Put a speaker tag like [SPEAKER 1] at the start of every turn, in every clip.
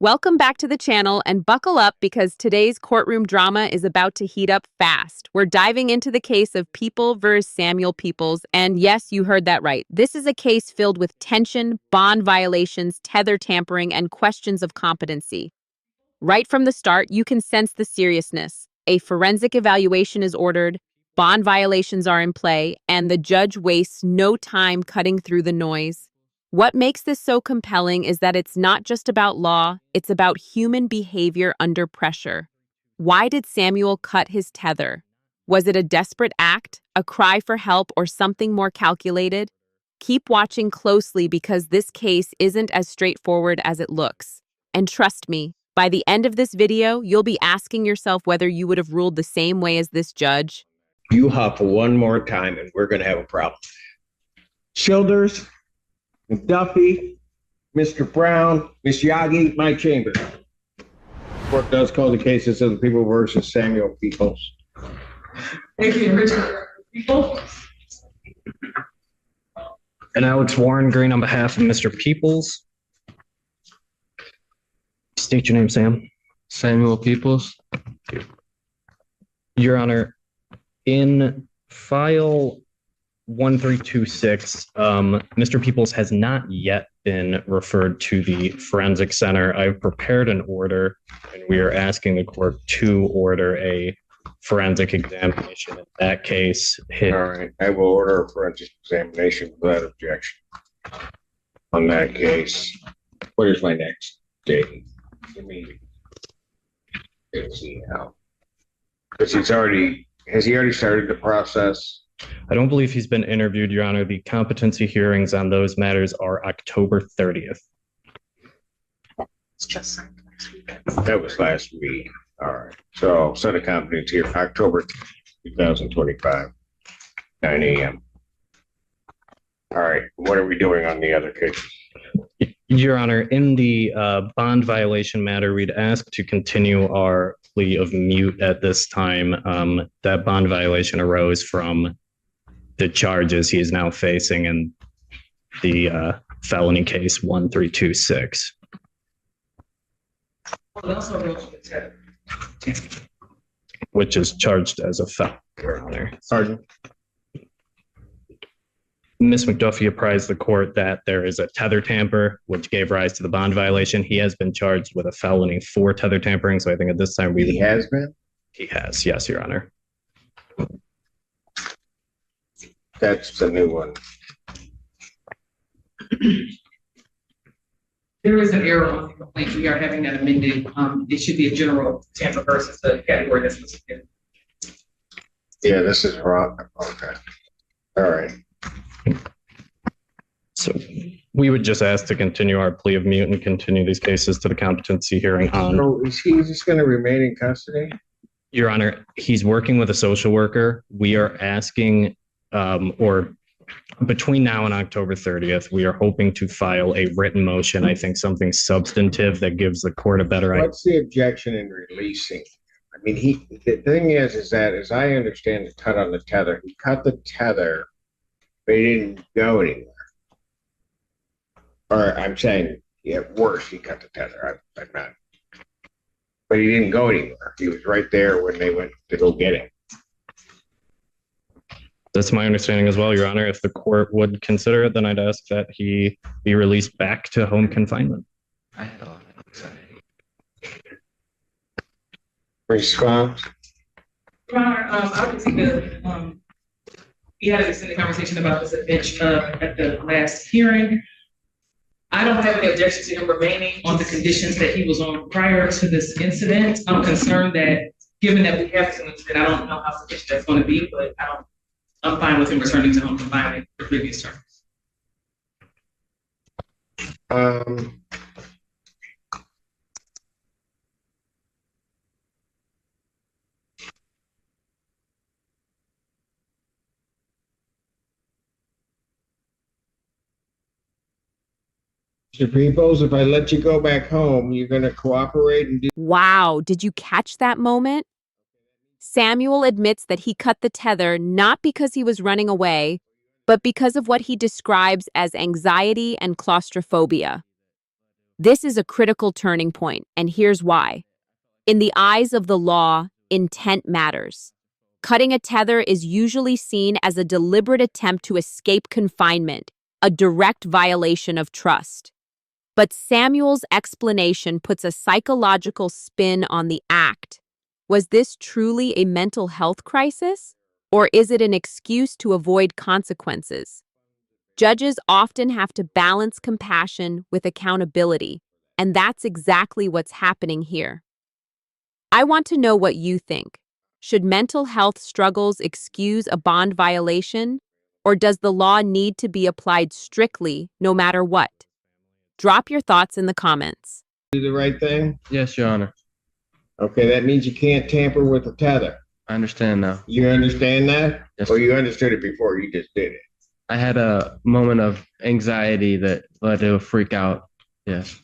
[SPEAKER 1] Welcome back to the channel and buckle up because today's courtroom drama is about to heat up fast. We're diving into the case of People versus Samuel Peoples, and yes, you heard that right. This is a case filled with tension, bond violations, tether tampering, and questions of competency. Right from the start, you can sense the seriousness. A forensic evaluation is ordered, bond violations are in play, and the judge wastes no time cutting through the noise. What makes this so compelling is that it's not just about law, it's about human behavior under pressure. Why did Samuel cut his tether? Was it a desperate act, a cry for help, or something more calculated? Keep watching closely because this case isn't as straightforward as it looks. And trust me, by the end of this video, you'll be asking yourself whether you would have ruled the same way as this judge.
[SPEAKER 2] You huff one more time and we're going to have a problem. Childers, McDuffie, Mr. Brown, Miss Yagi, my chamber. Court does call the cases of the People versus Samuel Peoples.
[SPEAKER 3] Thank you, Richard. People.
[SPEAKER 4] And Alex Warren Green on behalf of Mr. Peoples. State your name, Sam.
[SPEAKER 5] Samuel Peoples.
[SPEAKER 4] Your Honor, in file 1326, Mr. Peoples has not yet been referred to the Forensic Center. I've prepared an order, and we are asking the court to order a forensic examination in that case.
[SPEAKER 2] All right, I will order a forensic examination without objection on that case. What is my next date? Give me. Let's see how. Because has he already started the process?
[SPEAKER 4] I don't believe he's been interviewed, Your Honor. The competency hearings on those matters are October 30th.
[SPEAKER 3] It's just next week.
[SPEAKER 2] That was last week. All right. So set a competence here, October 2025, 9 a.m. All right. What are we doing on the other cases?
[SPEAKER 4] Your Honor, in the bond violation matter, we'd ask to continue our plea of mute at this time. That bond violation arose from the charges he is now facing in the felony case 1326. Which is charged as a felony, Your Honor.
[SPEAKER 2] Sergeant.
[SPEAKER 4] Ms. McDuffie apprised the court that there is a tether tamper, which gave rise to the bond violation. He has been charged with a felony for tether tampering. So I think at this time
[SPEAKER 2] He has been?
[SPEAKER 4] He has, yes, Your Honor.
[SPEAKER 2] That's the new one.
[SPEAKER 3] There is an error on the complaint. We are having that amended. It should be a general tamper versus the category that's specific.
[SPEAKER 2] Yeah, this is wrong. Okay. All right.
[SPEAKER 4] So we would just ask to continue our plea of mute and continue these cases to the competency hearing on.
[SPEAKER 2] So is he just going to remain in custody?
[SPEAKER 4] Your Honor, he's working with a social worker. We are asking, or between now and October 30th, we are hoping to file a written motion. I think something substantive that gives the court a better idea.
[SPEAKER 2] What's the objection in releasing? I mean, the thing is that as I understand the cut on the tether, he cut the tether, but he didn't go anywhere. Or I'm saying, yeah, worse, he cut the tether. I'm not. But he didn't go anywhere. He was right there when they went to go get him.
[SPEAKER 4] That's my understanding as well, Your Honor. If the court would consider it, then I'd ask that he be released back to home confinement.
[SPEAKER 5] I had a lot of anxiety.
[SPEAKER 2] Response?
[SPEAKER 3] Your Honor, obviously we had an extended conversation about this at bench at the last hearing. I don't have any objection to him remaining on the conditions that he was on prior to this incident. I'm concerned that given that we have this incident, I don't know how sufficient that's going to be, but I'm fine with him returning to home confinement for previous terms.
[SPEAKER 2] Mr. Peoples, if I let you go back home, you're going to cooperate and do.
[SPEAKER 1] Wow, did you catch that moment? Samuel admits that he cut the tether not because he was running away, but because of what he describes as anxiety and claustrophobia. This is a critical turning point, and here's why. In the eyes of the law, intent matters. Cutting a tether is usually seen as a deliberate attempt to escape confinement, a direct violation of trust. But Samuel's explanation puts a psychological spin on the act. Was this truly a mental health crisis? Or is it an excuse to avoid consequences? Judges often have to balance compassion with accountability, and that's exactly what's happening here. I want to know what you think. Should mental health struggles excuse a bond violation, or does the law need to be applied strictly no matter what? Drop your thoughts in the comments.
[SPEAKER 2] Do the right thing?
[SPEAKER 5] Yes, Your Honor.
[SPEAKER 2] Okay, that means you can't tamper with the tether.
[SPEAKER 5] I understand now.
[SPEAKER 2] You understand that?
[SPEAKER 5] Yes.
[SPEAKER 2] Or you understood it before you just did it?
[SPEAKER 5] I had a moment of anxiety that led to a freak out. Yes.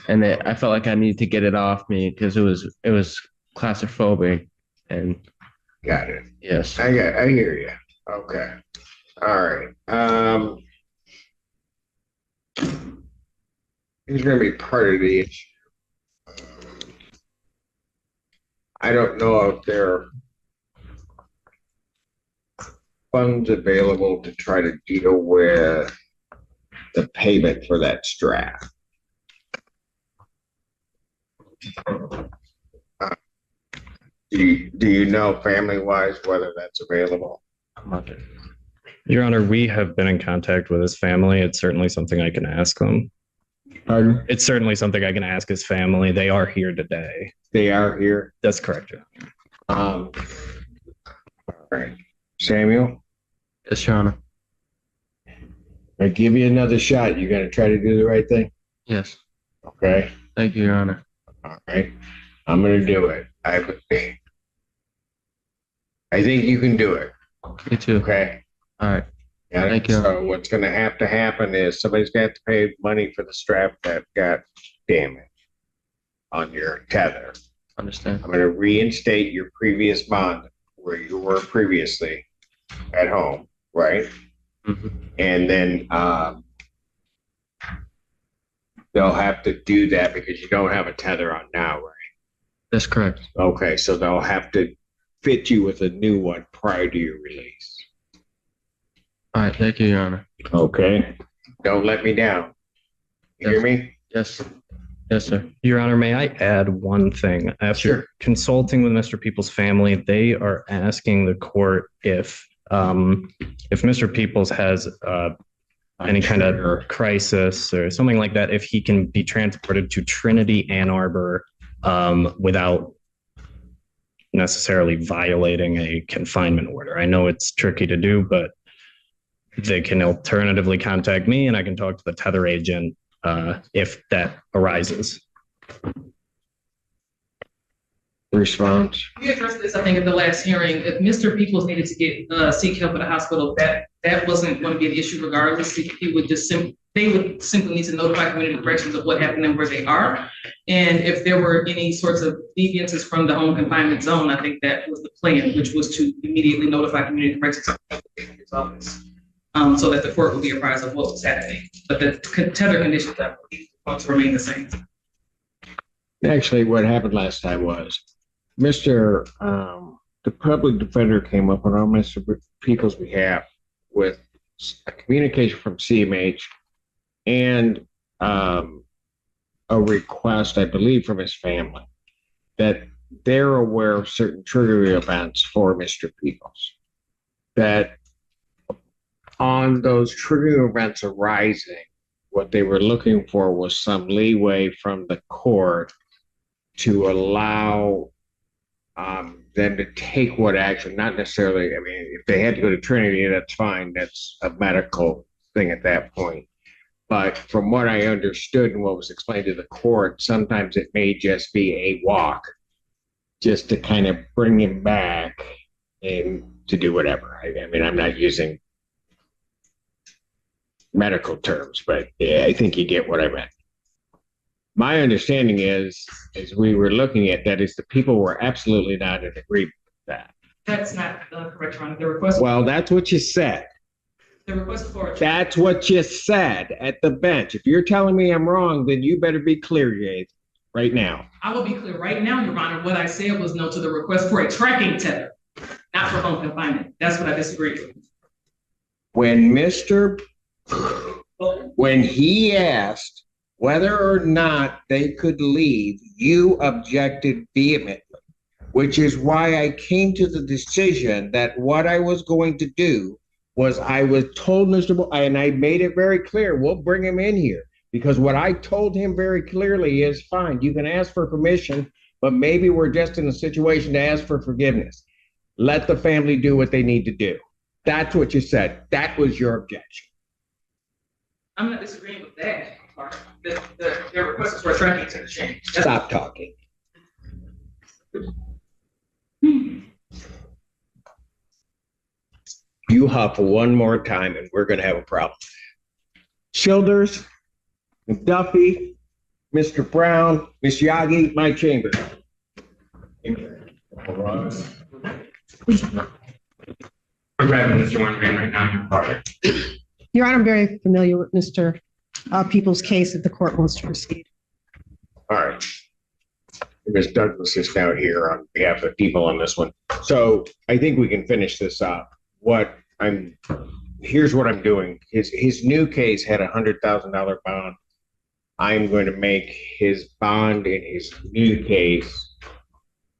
[SPEAKER 5] And I felt like I needed to get it off me because it was claustrophobic. And
[SPEAKER 2] Got it.
[SPEAKER 5] yes.
[SPEAKER 2] I hear you. Okay. All right. Here's gonna be part of the issue. I don't know if there are funds available to try to deal with the payment for that strap. Do you know family-wise whether that's available?
[SPEAKER 4] Your Honor, we have been in contact with his family. It's certainly something I can ask them.
[SPEAKER 2] Pardon?
[SPEAKER 4] It's certainly something I can ask his family. They are here today.
[SPEAKER 2] They are here.
[SPEAKER 4] That's correct, Your Honor.
[SPEAKER 2] All right. Samuel,
[SPEAKER 5] Yes, Your Honor.
[SPEAKER 2] I give you another shot. You gonna try to do the right thing?
[SPEAKER 5] Yes.
[SPEAKER 2] Okay.
[SPEAKER 5] Thank you, Your Honor.
[SPEAKER 2] All right. I'm gonna do it. I think you can do it.
[SPEAKER 5] Me too.
[SPEAKER 2] Okay.
[SPEAKER 5] All right.
[SPEAKER 2] Got it?
[SPEAKER 5] Thank you.
[SPEAKER 2] So what's gonna have to happen is somebody's gonna have to pay money for the strap that got damaged on your tether.
[SPEAKER 5] Understand.
[SPEAKER 2] I'm gonna reinstate your previous bond where you were previously at home, right?
[SPEAKER 5] Mhm.
[SPEAKER 2] And then they'll have to do that because you don't have a tether on now, right?
[SPEAKER 5] That's correct.
[SPEAKER 2] Okay, so they'll have to fit you with a new one prior to your release.
[SPEAKER 5] All right. Thank you, Your Honor.
[SPEAKER 2] Okay. Don't let me down. You hear me?
[SPEAKER 5] Yes. Yes, sir.
[SPEAKER 4] Your Honor, may I add one thing? After
[SPEAKER 2] Sure.
[SPEAKER 4] consulting with Mr. Peoples' family, they are asking the court if Mr. Peoples has any kind of crisis or something like that, if he can be transported to Trinity, Ann Arbor, without necessarily violating a confinement order. I know it's tricky to do, but they can alternatively contact me and I can talk to the tether agent if that arises.
[SPEAKER 2] Response.
[SPEAKER 3] We addressed this, I think, at the last hearing. If Mr. Peoples needed to get seek help at the hospital, that wasn't going to be an issue regardless. He would just they would simply need to notify community corrections of what happened and where they are. And if there were any sorts of deviances from the home confinement zone, I think that was the plan, which was to immediately notify community corrections office, so that the court would be apprised of what was happening. But the tether conditions, I believe, ought to remain the same.
[SPEAKER 2] Actually, what happened last time was the public defender came up on Mr. Peoples' behalf with a communication from CMH and a request, I believe, from his family that they're aware of certain triggering events for Mr. Peoples. That on those triggering events arising, what they were looking for was some leeway from the court to allow them to take what action, not necessarily, I mean, if they had to go to Trinity, that's fine. That's a medical thing at that point. But from what I understood and what was explained to the court, sometimes it may just be a walk just to kind of bring him back and to do whatever. I mean, I'm not using medical terms, but yeah, I think you get what I meant. My understanding is, as we were looking at that, is the people were absolutely not in agreement with that.
[SPEAKER 3] That's not correct, Your Honor. The request.
[SPEAKER 2] Well, that's what you said.
[SPEAKER 3] The request for a
[SPEAKER 2] That's what you said at the bench. If you're telling me I'm wrong, then you better be clear, Jade, right now.
[SPEAKER 3] I will be clear right now, Your Honor. What I said was no to the request for a tracking tether, not for home confinement. That's what I disagreed with.
[SPEAKER 2] When he asked whether or not they could leave, you objected vehemently, which is why I came to the decision that what I was going to do was I was told and I made it very clear, we'll bring him in here. Because what I told him very clearly is, fine, you can ask for permission, but maybe we're just in a situation to ask for forgiveness. Let the family do what they need to do. That's what you said. That was your objection.
[SPEAKER 3] I'm not disagreeing with that part. The request is for a tracking tether change.
[SPEAKER 2] Stop talking. You huff one more time and we're going to have a problem. Childers, McDuffie, Mr. Brown, Miss Yagi, my chamber.
[SPEAKER 6] I'm grabbing Mr. Wondering right now, your partner.
[SPEAKER 7] Your Honor, I'm very familiar with Mr. Peoples' case that the court wants to proceed.
[SPEAKER 2] All right. Ms. Douglas is now here on behalf of the people on this one. So I think we can finish this up. Here's what I'm doing. His new case had $100,000 bond. I'm going to make his bond in his new case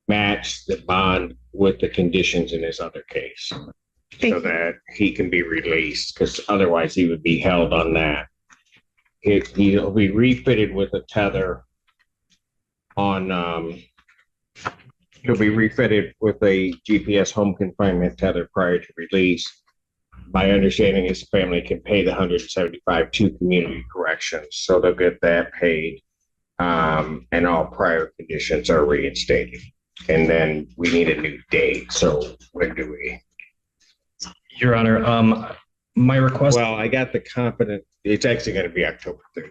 [SPEAKER 2] match the bond with the conditions in his other case, so that he can be released, because otherwise he would be held on that. He'll be refitted with a tether on, he'll be refitted with a GPS home confinement tether prior to release. My understanding is the family can pay the $175 to community corrections, so they'll get that paid. And all prior conditions are reinstated. And then we need a new date. So when do we?
[SPEAKER 4] Your Honor, my request.
[SPEAKER 2] Well, I got the confident, it's actually going to be October 30th.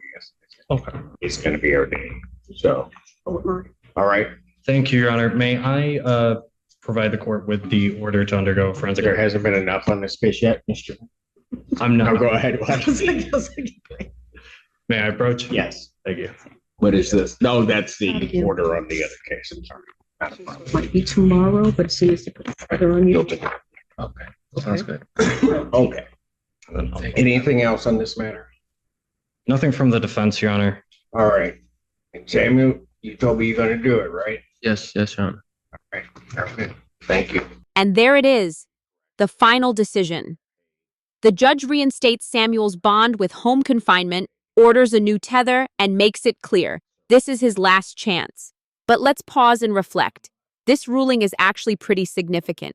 [SPEAKER 4] Okay.
[SPEAKER 2] It's going to be our day. So, all right.
[SPEAKER 4] Thank you, Your Honor. May I provide the court with the order to undergo forensic?
[SPEAKER 2] There hasn't been enough on this case yet, Mr.
[SPEAKER 4] I'm not.
[SPEAKER 2] No, go ahead.
[SPEAKER 4] May I approach?
[SPEAKER 2] Yes.
[SPEAKER 4] Thank you.
[SPEAKER 2] What is this? No, that's the order on the other case. I'm sorry.
[SPEAKER 7] Might be tomorrow, but as soon as you put the order on you.
[SPEAKER 2] Okay.
[SPEAKER 5] Sounds good.
[SPEAKER 2] Okay. Anything else on this matter?
[SPEAKER 4] Nothing from the defense, Your Honor.
[SPEAKER 2] All right. And Samuel, you told me you're going to do it, right?
[SPEAKER 5] Yes, Your Honor.
[SPEAKER 2] All right. Okay. Thank you.
[SPEAKER 1] And there it is, the final decision. The judge reinstates Samuel's bond with home confinement, orders a new tether, and makes it clear this is his last chance. But let's pause and reflect. This ruling is actually pretty significant.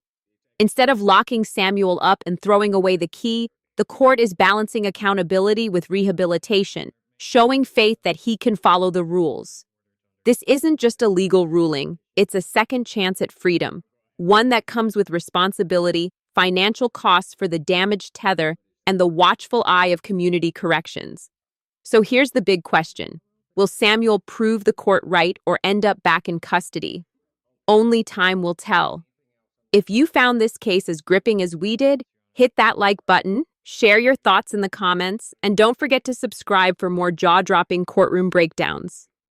[SPEAKER 1] Instead of locking Samuel up and throwing away the key, the court is balancing accountability with rehabilitation, showing faith that he can follow the rules. This isn't just a legal ruling, it's a second chance at freedom, one that comes with responsibility, financial costs for the damaged tether, and the watchful eye of community corrections. So here's the big question. Will Samuel prove the court right or end up back in custody? Only time will tell. If you found this case as gripping as we did, hit that like button, share your thoughts in the comments, and don't forget to subscribe for more jaw-dropping courtroom breakdowns.